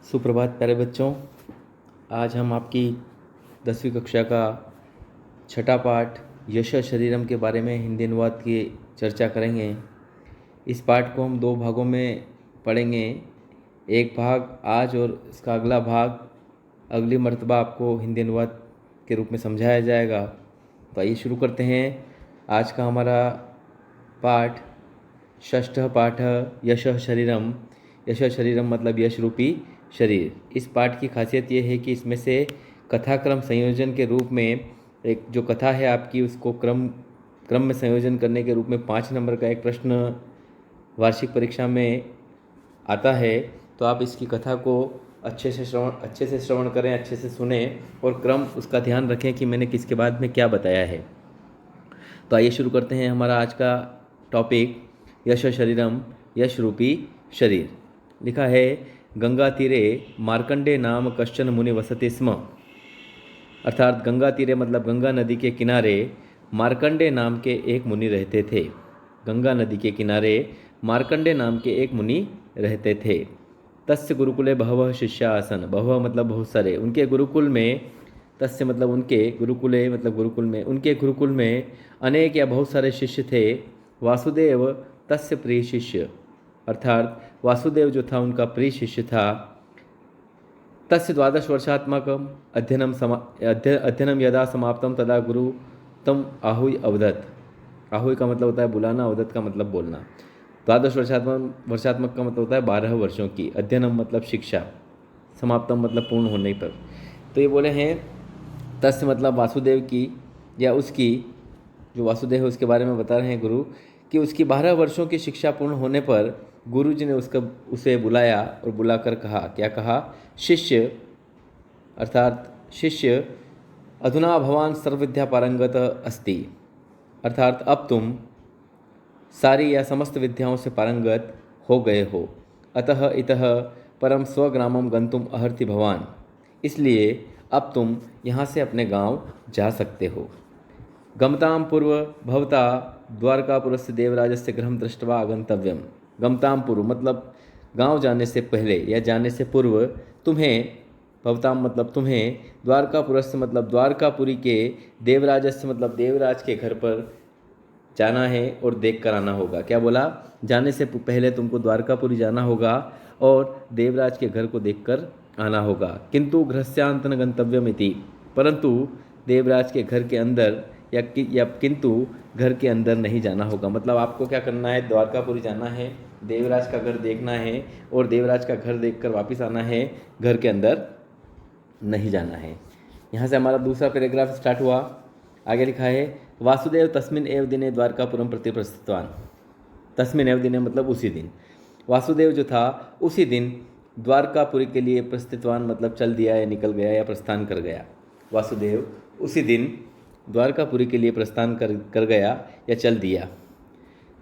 सुप्रभात प्यारे बच्चों। आज हम आपकी 10वीं कक्षा का छठा पाठ यश शरीरम के बारे में हिंदी अनुवाद की चर्चा करेंगे। इस पाठ को हम दो भागों में पढ़ेंगे। एक भाग आज और इसका अगला भाग अगली मर्तबा आपको हिंदी अनुवाद के रूप में समझाया जाएगा। तो आइए शुरू करते हैं। आज का हमारा पाठ षष्ठः पाठ यश शरीरम। यश शरीरम मतलब यश रूपी शरीर। इस पाठ की खासियत यह है कि इसमें से कथाक्रम संयोजन के रूप में एक जो कथा है आपकी उसको क्रम में संयोजन करने के रूप में 5 नंबर का एक प्रश्न वार्षिक परीक्षा में आता है। तो आप इसकी कथा को अच्छे से श्रवण करें, अच्छे से सुने और क्रम उसका ध्यान रखें कि मैंने किसके बाद में क्या बताया है। तो आइए शुरू करते हैं। हमारा आज का टॉपिक यश शरीरम, यश रूपी शरीर। लिखा है गंगा तीरे मार्कंडे नाम कश्चन मुनि वसति स्म। अर्थात गंगा तीरे मतलब गंगा नदी के किनारे मार्कंडे नाम के एक मुनि रहते थे। गंगा नदी के किनारे मार्कंडे नाम के एक मुनि रहते थे। तस्य गुरुकुले बहवः शिष्या आसन। बहवः मतलब बहुत सारे। उनके गुरुकुल में, तस्य मतलब उनके, गुरुकुले मतलब गुरुकुल में, उनके गुरुकुल में अनेक या बहुत सारे शिष्य थे। वासुदेव तस्य प्रिय शिष्य, अर्थात वासुदेव जो था उनका प्रिय शिष्य था। तस्य 12 वर्षात्मकम अध्ययनम यदा समाप्तम तदा गुरु तम आहूय अवदत्। आहूय का मतलब होता है बुलाना, अवदत् का मतलब बोलना। 12 वर्षात्मक का मतलब होता है 12 वर्षों की। अध्ययनम मतलब शिक्षा, समाप्तम मतलब पूर्ण होने पर। तो ये बोले हैं तस्य मतलब वासुदेव की या उसकी, जो वासुदेव है उसके बारे में बता रहे हैं गुरु कि उसकी 12 वर्षों की शिक्षा पूर्ण होने पर गुरु जी ने उसे बुलाया और बुलाकर कहा, क्या कहा? शिष्य, अर्थात शिष्य, अधुना भवान सर्वविद्या पारंगत अस्ति। अर्थात अब तुम सारी या समस्त विद्याओं से पारंगत हो गए हो। अतः इतः परम स्वग्रामम गंतुम अर्हति भवान। इसलिए अब तुम यहाँ से अपने गांव जा सकते हो। गमताम पूर्व भवता द्वारकापुरस्य देवराजस्य गृहं दृष्ट्वा आगंतव्यम। गमताम पूर्व मतलब गांव जाने से पहले या जाने से पूर्व तुम्हें, भवताम मतलब तुम्हें, द्वारकापुरस्य मतलब द्वारकापुरी के, देवराजस्य मतलब देवराज के घर पर जाना है और देख कर आना होगा। क्या बोला? जाने से पहले तुमको द्वारकापुरी जाना होगा और देवराज के घर को देखकर आना होगा। किंतु गृहस्यांत न गंतव्यम इति, परंतु देवराज के घर के अंदर या किंतु घर के अंदर नहीं जाना होगा। मतलब आपको क्या करना है? द्वारकापुरी जाना है, देवराज का घर देखना है और देवराज का घर देखकर वापस आना है, घर के अंदर नहीं जाना है। यहाँ से हमारा दूसरा पैराग्राफ स्टार्ट हुआ। आगे लिखा है वासुदेव तस्मिन एव दिने द्वारकापुरम प्रति प्रस्थितवान। तस्मिन एव दिने मतलब उसी दिन। वासुदेव जो था उसी दिन द्वारकापुरी के लिए प्रस्थितवान मतलब चल दिया या निकल गया या प्रस्थान कर गया। वासुदेव उसी दिन द्वारकापुरी के लिए प्रस्थान कर गया या चल दिया।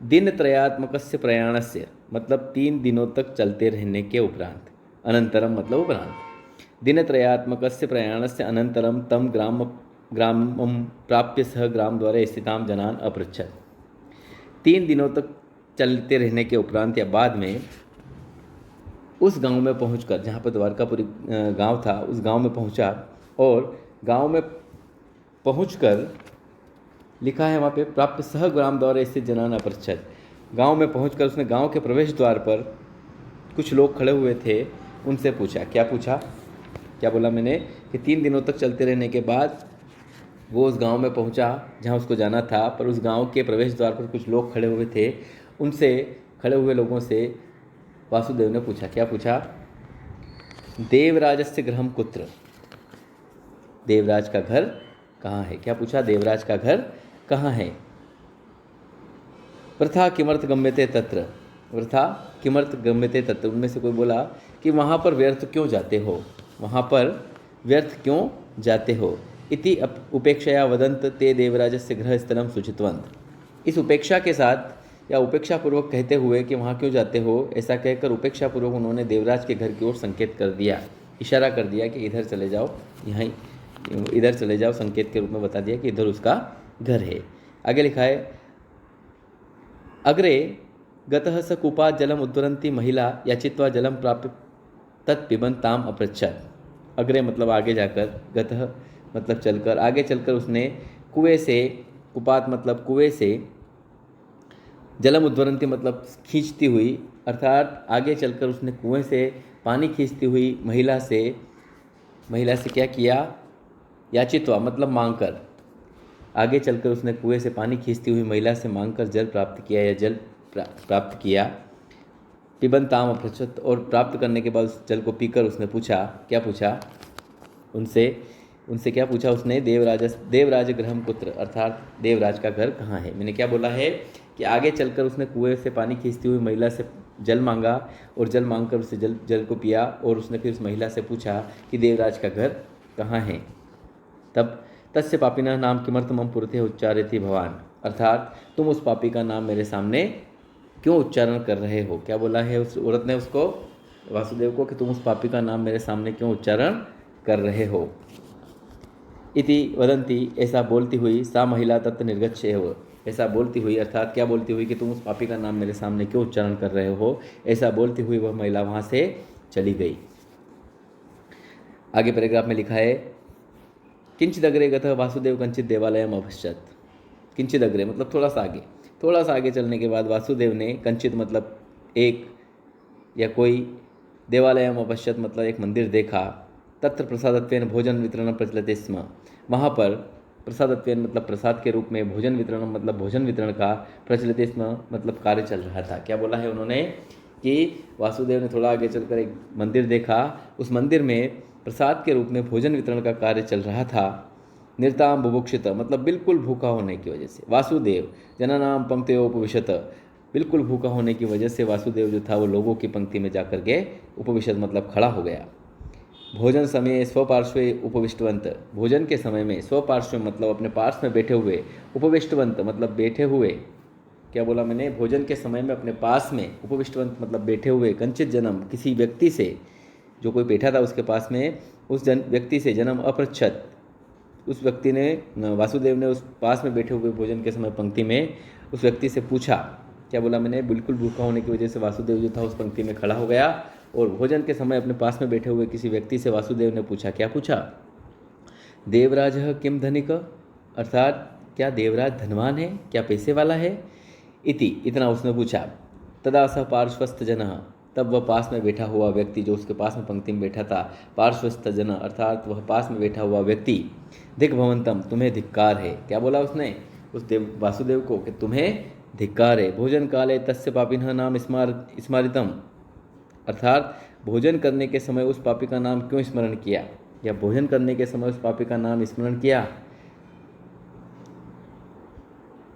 दिन त्रयात्मकस्य प्रयाणस्य मतलब 3 दिनों तक चलते रहने के उपरांत। अनंतरम मतलब उपरांत। दिन त्रयात्मकस्य प्रयाणस्य अनंतरम तम ग्रामम प्राप्य सह ग्राम द्वारे स्थिताम जनान अपृच्छत। 3 दिनों तक चलते रहने के उपरांत या बाद में उस गांव में पहुंचकर, जहाँ पर द्वारकापुरी गांव था, उस गांव में पहुंचा और गांव में पहुंचकर लिखा है वहाँ पे प्राप्त सह ग्राम द्वारा स्थित जनान अपृच्छत। गांव में पहुंचकर उसने गांव के प्रवेश द्वार पर कुछ लोग खड़े हुए थे, उनसे पूछा। क्या पूछा? क्या बोला मैंने कि 3 दिनों तक चलते रहने के बाद वो उस गांव में पहुंचा जहां उसको जाना था, पर उस गांव के प्रवेश द्वार पर कुछ लोग खड़े हुए थे। उनसे, खड़े हुए लोगों से वासुदेव ने पूछा। क्या पूछा? देवराजस्य गृहं कुत्र। देवराज का घर कहाँ है? क्या पूछा? देवराज का घर कहाँ है? वृथा किमर्थ गम्यते तत्र। वृथा किमर्थ गम्यते तत्र। उनमें से कोई बोला कि वहाँ पर व्यर्थ क्यों जाते हो? वहाँ पर व्यर्थ क्यों जाते हो? इति उपेक्षया वदंत ते देवराजस्य गृहस्थलम सुचितवंत। इस उपेक्षा के साथ या उपेक्षापूर्वक कहते हुए कि वहाँ क्यों जाते हो, ऐसा कहकर उपेक्षापूर्वक उन्होंने देवराज के घर की ओर संकेत कर दिया, इशारा कर दिया कि इधर चले जाओ, यहाँ इधर चले जाओ, संकेत के रूप में बता दिया कि इधर उसका घर है। आगे लिखा है अग्रे गतः स कूपात् जलम उद्वरन्ती महिला याचित्वा जलम तत्पिबन ताम अपृच्छत। अग्रे मतलब आगे जाकर, गतः मतलब चलकर, आगे चलकर उसने कुएं से, कुपात मतलब कुएं से, जलम उद्वरंती मतलब खींचती हुई, अर्थात आगे चलकर उसने कुएं से पानी खींचती हुई महिला से क्या किया, याचित्वा मतलब मांगकर, आगे चलकर उसने कुएं से पानी खींचती हुई महिला से मांगकर जल प्राप्त किया या जल प्राप्त किया। पिबन ताम अपृच्छत, और प्राप्त करने के बाद उस जल को पीकर उसने पूछा, क्या पूछा उनसे क्या पूछा उसने, देवराज गृहम कुत्र, अर्थात देवराज का घर कहाँ है। मैंने क्या बोला है कि आगे चलकर उसने कुएं से पानी खींचती हुई महिला से जल मांगा और जल मांगकर उससे जल को पिया, और उसने फिर उस महिला से पूछा कि देवराज का घर कहाँ है। तब तस्य पापिना नाम किमर्थमम पुरते उच्चारयति भवान, अर्थात तुम उस पापी का नाम मेरे सामने क्यों उच्चारण कर रहे हो। क्या बोला है उस औरत ने उसको, वासुदेव को, कि तुम उस पापी का नाम मेरे सामने क्यों उच्चारण कर रहे हो। इति वदंती, ऐसा बोलती हुई, सा महिला तत्र निर्गच्छ एव, ऐसा बोलती हुई अर्थात क्या बोलती हुई कि तुम उस पापी का नाम मेरे सामने क्यों उच्चारण कर रहे हो, ऐसा बोलती हुई वह महिला वहाँ से चली गई। आगे पैराग्राफ में लिखा है, किंचित अग्रे गतः वासुदेव कंचित देवालयम अपश्यत। किंचित अग्रे मतलब थोड़ा सा आगे चलने के बाद वासुदेव ने कंचित मतलब एक या कोई, देवालयम अपश्यत मतलब एक मंदिर देखा। तत्र प्रसादत्वेन भोजन वितरण प्रचलते स्म, वहाँ पर प्रसादत्वेन मतलब प्रसाद के रूप में, भोजन वितरण मतलब भोजन वितरण का, प्रचलते स्म मतलब कार्य चल रहा था। क्या बोला है उन्होंने कि वासुदेव ने थोड़ा आगे चलकर एक मंदिर देखा, उस मंदिर में प्रसाद के रूप में भोजन वितरण का कार्य चल रहा था। निर्ताम बुभुक्षित मतलब बिल्कुल भूखा होने की वजह से, वासुदेव जनानाम पंक्तियों उपविशत, बिल्कुल भूखा होने की वजह से वासुदेव जो था वो लोगों की पंक्ति में जाकर के उपविशत मतलब खड़ा हो गया। भोजन समय स्वपार्श्वे उपविष्टवंत, भोजन के समय में स्वपार्श्व मतलब अपने पार्श्व में बैठे हुए, उपविष्टवंत मतलब बैठे हुए, क्या बोला मैंने, भोजन के समय में अपने पास में, उपविष्टवंत मतलब बैठे हुए, कंचित जन्म किसी व्यक्ति से, जो कोई बैठा था उसके पास में, उस व्यक्ति से जन्म अपृच्छत, उस व्यक्ति ने, वासुदेव ने उस पास में बैठे हुए भोजन के समय पंक्ति में उस व्यक्ति से पूछा। क्या बोला मैंने, बिल्कुल भूखा होने की वजह से वासुदेव जो था उस पंक्ति में खड़ा हो गया और भोजन के समय अपने पास में बैठे हुए किसी व्यक्ति से वासुदेव ने पूछा, क्या पूछा, देवराज किम धनिक, अर्थात क्या देवराज धनवान है, क्या पैसे वाला है। इति इतना उसने पूछा। तदा सह पार्श्वस्थ जन, तब वह पास में बैठा हुआ व्यक्ति, जो उसके पास में पंक्ति में बैठा था, पार्श्वस्थ जन अर्थात वह पास में बैठा हुआ व्यक्ति, दिग्भवंतम तुम्हें धिक्कार है। क्या बोला उसने उस वासुदेव को कि तुम्हें धिक्कार है। भोजन काले तस्य पापिनः नाम स्मारितम, अर्थात भोजन करने के समय उस पापी का नाम क्यों स्मरण किया, या भोजन करने के समय उस पापी का नाम स्मरण किया।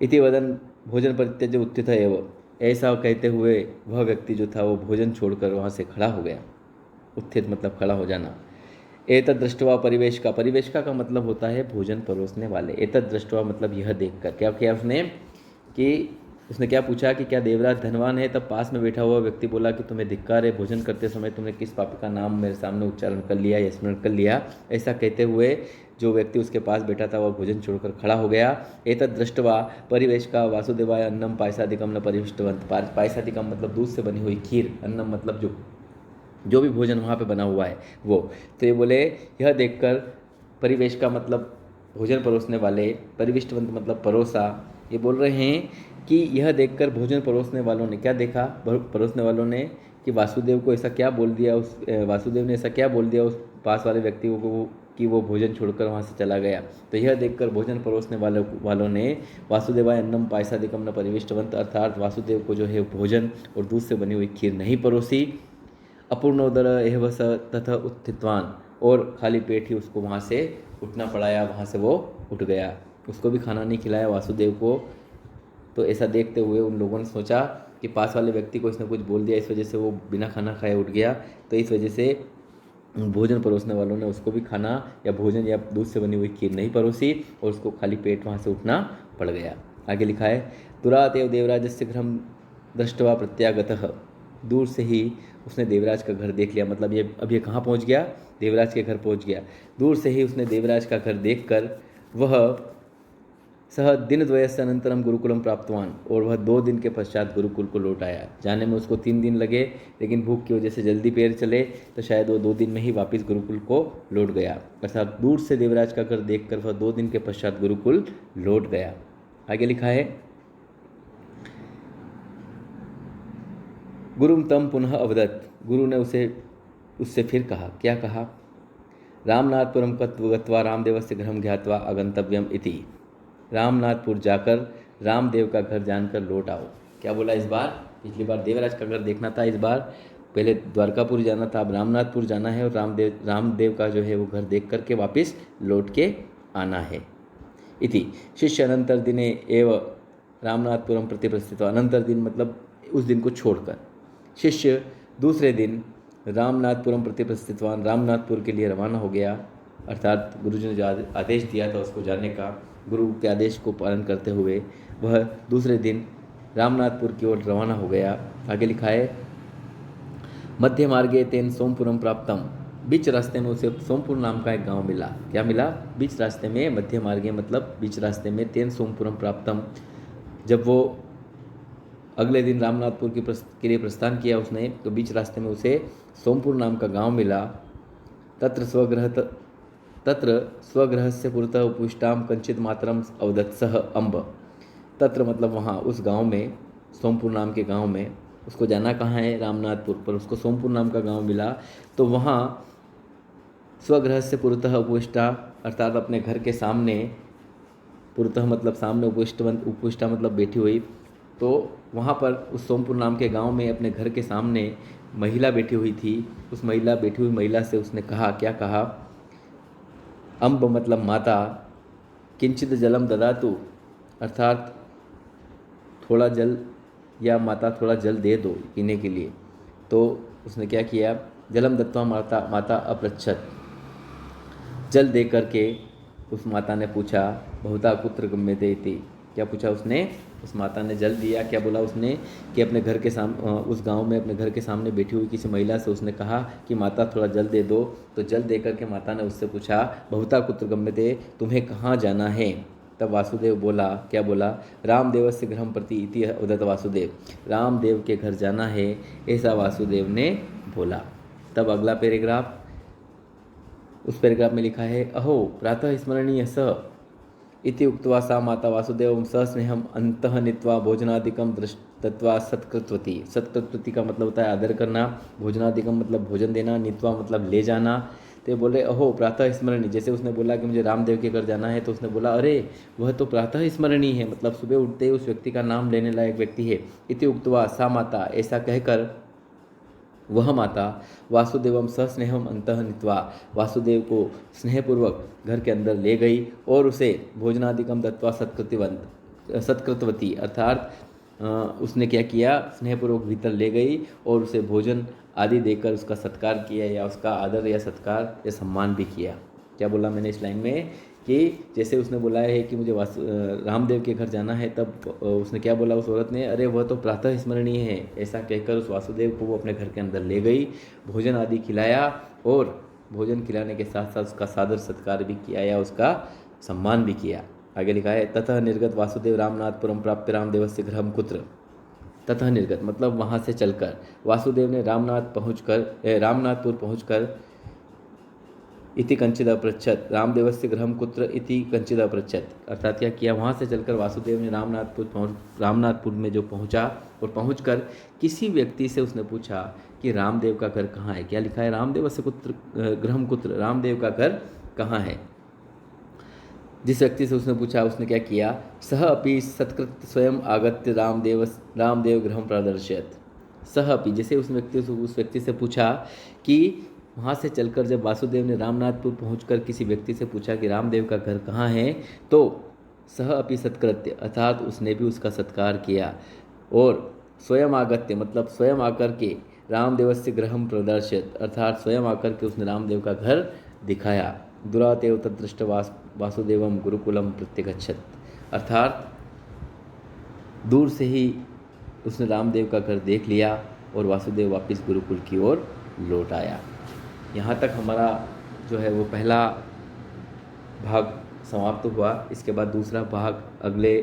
इति वदन भोजन परित्यज्य उत्थित एव, ऐसा कहते हुए वह व्यक्ति जो था वो भोजन छोड़कर वहाँ से खड़ा हो गया। उत्थित मतलब खड़ा हो जाना। एतद् दृष्ट्वा परिवेशका, परिवेशका का मतलब होता है भोजन परोसने वाले। एतद् दृष्ट्वा मतलब यह देखकर, क्या किया उसने कि उसने क्या पूछा कि क्या देवराज धनवान है। तब पास में बैठा हुआ व्यक्ति बोला कि तुम्हें धिक्कार है, भोजन करते समय तुमने किस पापी का नाम मेरे सामने उच्चारण कर लिया या स्मरण कर लिया। ऐसा कहते हुए जो व्यक्ति उसके पास बैठा था वह भोजन छोड़कर खड़ा हो गया। एतद् दृष्ट्वा परिवेश का वासुदेवाय अन्नम पायसादिकम न परिविष्टवंत, पायसादिकम मतलब दूध से बनी हुई खीर, अन्नम मतलब जो भी भोजन वहाँ पे बना हुआ है वो। तो ये बोले यह देखकर, परिवेश का मतलब भोजन परोसने वाले, परिविष्टवंत मतलब परोसा, ये बोल रहे हैं कि यह देखकर भोजन परोसने वालों ने क्या देखा, परोसने वालों ने कि वासुदेव को ऐसा क्या बोल दिया, वासुदेव ने ऐसा क्या बोल दिया उस पास वाले व्यक्ति को कि वो भोजन छोड़कर वहाँ से चला गया। तो यह देखकर भोजन परोसने वालों ने वासुदेवाय अन्नम पायसादिकम न परिविष्टवंत, अर्थात वासुदेव को जो है भोजन और दूध से बनी हुई खीर नहीं परोसी। अपूर्णोदर एह स तथा उत्थितवान, और खाली पेट ही उसको वहाँ से उठना पड़ाया, वहाँ से वो उठ गया, उसको भी खाना नहीं खिलाया वासुदेव को। तो ऐसा देखते हुए उन लोगों ने सोचा कि पास वाले व्यक्ति को इसने कुछ बोल दिया, इस वजह से वो बिना खाना खाए उठ गया। तो इस वजह से भोजन परोसने वालों ने उसको भी खाना या भोजन या दूध से बनी हुई खीर नहीं परोसी और उसको खाली पेट वहाँ से उठना पड़ गया। आगे लिखा है, दुरातेव देवराजस्य गृहं दृष्ट्वा प्रत्यागतः, दूर से ही उसने देवराज का घर देख लिया, मतलब ये कहाँ पहुँच गया, देवराज के घर पहुँच गया। दूर से ही उसने देवराज का घर देखकर वह सह दिनद्वयस्य अनन्तरं गुरुकुलं प्राप्तवान, और वह 2 दिन के पश्चात गुरुकुल को लौट आया। जाने में उसको 3 दिन लगे, लेकिन भूख की वजह से जल्दी पैर चले तो शायद वो 2 दिन में ही वापस गुरुकुल को लौट गया। अर्थात दूर से देवराज का घर देखकर वह 2 दिन के पश्चात गुरुकुल लौट गया। आगे लिखा है, गुरुम तम पुनः अवदत्, गुरु ने उससे फिर कहा। क्या कहा? रामनाथपुरम गत्वा रामदेवस्य गृहं ज्ञात्वा आगंतव्यम इति, रामनाथपुर जाकर रामदेव का घर जानकर लौट आओ। क्या बोला इस बार? पिछली बार देवराज का घर देखना था, इस बार पहले द्वारकापुर जाना था, अब रामनाथपुर जाना है और रामदेव का जो है वो घर देख करके वापस लौट के आना है। इति शिष्य अनंतर दिने एव रामनाथपुरम प्रति प्रस्थित, अनंतर दिन मतलब उस दिन को छोड़कर शिष्य दूसरे दिन रामनाथपुरम प्रति प्रस्थितवान, रामनाथपुर के लिए रवाना हो गया। अर्थात गुरुजी ने जो आदेश दिया था उसको जाने का, गुरु के आदेश को पालन करते हुए वह दूसरे दिन रामनाथपुर की ओर रवाना हो गया। आगे लिखा है, मध्य मार्गे तेन सोमपुरम प्राप्तम, बीच रास्ते में उसे सोमपुर नाम का एक गांव मिला। क्या मिला? बीच रास्ते में, मध्य मार्गे मतलब बीच रास्ते में, तेन सोमपुरम प्राप्तम, जब वो अगले दिन रामनाथपुर के लिए प्रस्थान किया उसने, तो बीच रास्ते में उसे सोमपुर नाम का गांव मिला। तत्र स्वगृहस्य पुरतः उपविष्टाम कंचित मातरम अवदत्सह अम्ब, तत्र मतलब वहाँ उस गांव में, सोमपुर नाम के गांव में, उसको जाना कहाँ है? रामनाथपुर, पर उसको सोमपुर नाम का गांव मिला। तो वहाँ स्वगृहस्य पुरतः उपविष्टा, अर्थात अपने घर के सामने, पुरतः मतलब सामने, उपविष्टा मतलब बैठी हुई, तो वहाँ पर उस सोमपुर नाम के गांव में अपने घर के सामने महिला बैठी हुई थी। उस बैठी हुई महिला से उसने कहा। क्या कहा? अम्ब मतलब माता, किंचित जलम ददातु, अर्थात थोड़ा जल, या माता थोड़ा जल दे दो पीने के लिए। तो उसने क्या किया? जलम दत्वा माता अपृच्छत, जल दे करके उस माता ने पूछा, बहुता कुत्र गम्यते इति, क्या पूछा उसने? उस माता ने जल दिया। क्या बोला उसने? कि अपने घर के उस गांव में अपने घर के सामने बैठी हुई किसी महिला से उसने कहा कि माता थोड़ा जल दे दो। तो जल दे करके माता ने उससे पूछा, बहुता कुत्र गम्यते, तुम्हें कहाँ जाना है? तब वासुदेव बोला। क्या बोला? रामदेवस्य गृहं प्रति इति अवदत् वासुदेव, रामदेव के घर जाना है, ऐसा वासुदेव ने बोला। तब अगला पैराग्राफ, उस पैराग्राफ में लिखा है, अहो प्रातः स्मरणीय स इति उक्त्वा सा माता वासुदेवं सस्नेहम अंतः नीत्वा भोजनादिकम दत्त्वा सत्कृतवती। सत्कृतवती का मतलब होता है आदर करना, भोजनादिकम मतलब भोजन देना, नीत्वा मतलब ले जाना। तो बोले, अहो प्रातः स्मरणी, जैसे उसने बोला कि मुझे रामदेव के घर जाना है, तो उसने बोला, अरे वह तो प्रातः स्मरणी है, मतलब सुबह उठते ही उस व्यक्ति का नाम लेने लायक व्यक्ति है। इति उक्त्वा सा माता, ऐसा कहकर वह माता वासुदेवम सस्नेहम अंतः नीत्वा, वासुदेव को स्नेहपूर्वक घर के अंदर ले गई और उसे भोजनादिकम दत्वा सत्कृतवती, अर्थात उसने क्या किया? स्नेहपूर्वक भीतर ले गई और उसे भोजन आदि देकर उसका सत्कार किया, या उसका आदर या सत्कार या सम्मान भी किया। क्या बोला मैंने इस लाइन में? कि जैसे उसने बोला है कि मुझे रामदेव के घर जाना है, तब उसने क्या बोला उस औरत ने? अरे वह तो प्रातः स्मरणीय है। ऐसा कहकर उस वासुदेव को वो अपने घर के अंदर ले गई, भोजन आदि खिलाया और भोजन खिलाने के साथ साथ उसका सादर सत्कार भी किया या उसका सम्मान भी किया। आगे लिखा है, ततः निर्गत वासुदेव रामनाथपुरम प्राप्य रामदेवस्य गृहं कुत्र। ततः निर्गत मतलब वहाँ से चलकर वासुदेव ने रामनाथपुर पहुँचकर इति कंचित अपृच्छत, रामदेवस्य गृहं कुत्र इति कंचित अपृच्छत, अर्थात क्या किया? वहाँ से चलकर वासुदेव ने रामनाथपुर में जो पहुँचा और पहुँचकर किसी व्यक्ति से उसने पूछा कि रामदेव का घर कहाँ है। क्या लिखा है? रामदेवस्य गृहं कुत्र, रामदेव का घर कहाँ है। जिस व्यक्ति से उसने पूछा उसने क्या किया? सह अपि सत्कृत स्वयं आगत्य रामदेव गृहं प्रदर्शयत। सह अपि, जैसे उस व्यक्ति से पूछा कि वहाँ से चलकर जब वासुदेव ने रामनाथपुर पहुंचकर किसी व्यक्ति से पूछा कि रामदेव का घर कहाँ है, तो सह अपि सत्कृत्य, अर्थात उसने भी उसका सत्कार किया और स्वयं आगत्य मतलब स्वयं आकर के रामदेवस्य गृहं प्रदर्शित, अर्थात स्वयं आकर के उसने रामदेव का घर दिखाया। दुरातेव तदृष्ट वासुदेवम गुरुकुलम प्रत्यगच्छत, अर्थात दूर से ही उसने रामदेव का घर देख लिया और वासुदेव वापस गुरुकुल की ओर लौट आया। यहाँ तक हमारा जो है वो पहला भाग समाप्त हुआ। इसके बाद दूसरा भाग अगले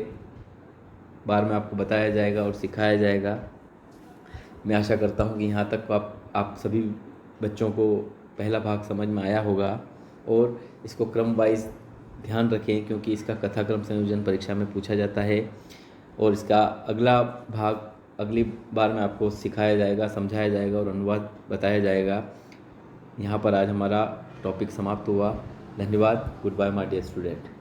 बार में आपको बताया जाएगा और सिखाया जाएगा। मैं आशा करता हूँ कि यहाँ तक आप सभी बच्चों को पहला भाग समझ में आया होगा और इसको क्रम वाइज ध्यान रखें, क्योंकि इसका कथाक्रम संयोजन परीक्षा में पूछा जाता है और इसका अगला भाग अगली बार में आपको सिखाया जाएगा, समझाया जाएगा और अनुवाद बताया जाएगा। यहाँ पर आज हमारा टॉपिक समाप्त हुआ। धन्यवाद। Goodbye my dear student.